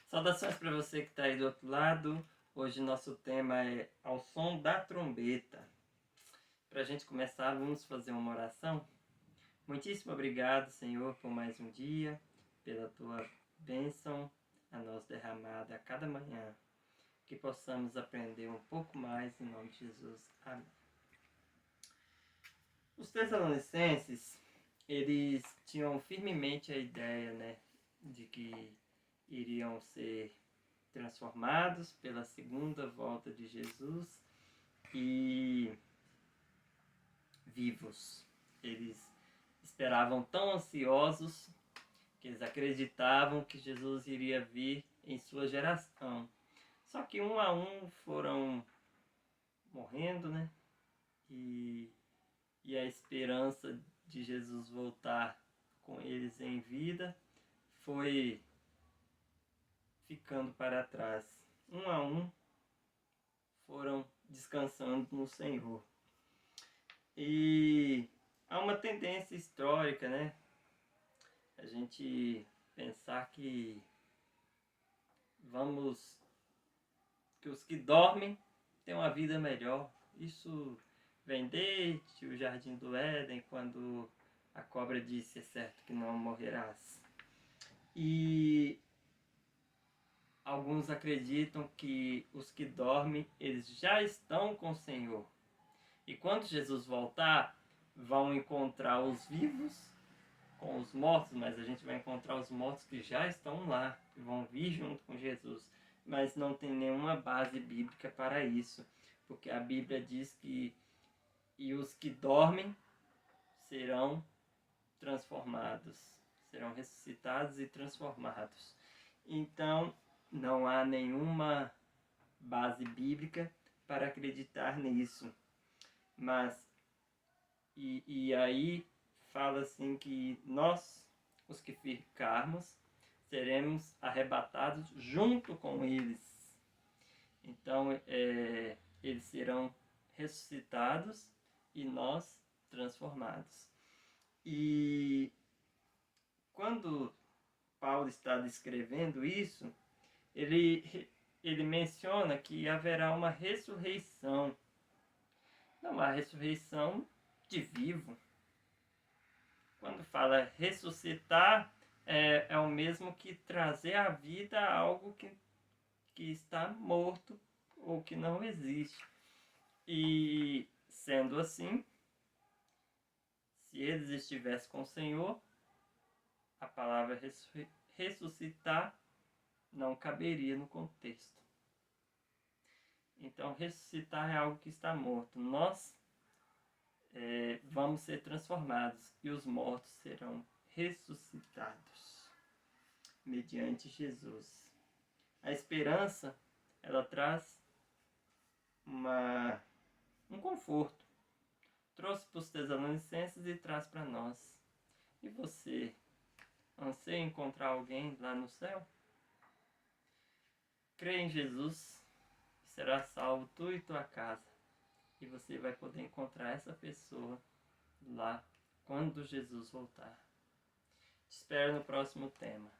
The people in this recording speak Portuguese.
Saudações para você que está aí do outro lado. Hoje nosso tema é Ao Som da Trombeta. Para a gente começar, vamos fazer uma oração. Muitíssimo obrigado, Senhor, por mais um dia, pela Tua bênção a nós derramada a cada manhã. Que possamos aprender um pouco mais em nome de Jesus. Amém. Os Tessalonicenses, eles tinham firmemente a ideia, de que iriam ser transformados pela segunda volta de Jesus e vivos. Eles esperavam tão ansiosos que eles acreditavam que Jesus iria vir em sua geração. Só que um a um foram morrendo, E a esperança de Jesus voltar com eles em vida foi ficando para trás. Um a um foram descansando no Senhor. E há uma tendência histórica, a gente pensar que os que dormem têm uma vida melhor. Isso vem desde o Jardim do Éden, quando a cobra disse: é certo que não morrerás. E alguns acreditam que os que dormem, eles já estão com o Senhor. E quando Jesus voltar, vão encontrar os vivos com os mortos, mas a gente vai encontrar os mortos que já estão lá, que vão vir junto com Jesus. Mas não tem nenhuma base bíblica para isso, porque a Bíblia diz que os que dormem serão transformados, serão ressuscitados e transformados. Então, não há nenhuma base bíblica para acreditar nisso. Mas, e aí fala assim que nós, os que ficarmos, seremos arrebatados junto com eles. Então, eles serão ressuscitados e nós transformados. E quando Paulo está descrevendo isso, ele menciona que haverá uma ressurreição. Não há ressurreição de vivo. Quando fala ressuscitar, é o mesmo que trazer à vida algo que está morto ou que não existe. E sendo assim, se eles estivessem com o Senhor, a palavra ressuscitar não caberia no contexto. Então, ressuscitar é algo que está morto. Nós vamos ser transformados e os mortos serão ressuscitados mediante Jesus. A esperança, ela traz um conforto. Trouxe para os Tessalonicenses e traz para nós. E você anseia encontrar alguém lá no céu? Crê em Jesus, será salvo tu e tua casa. E você vai poder encontrar essa pessoa lá quando Jesus voltar. Te espero no próximo tema.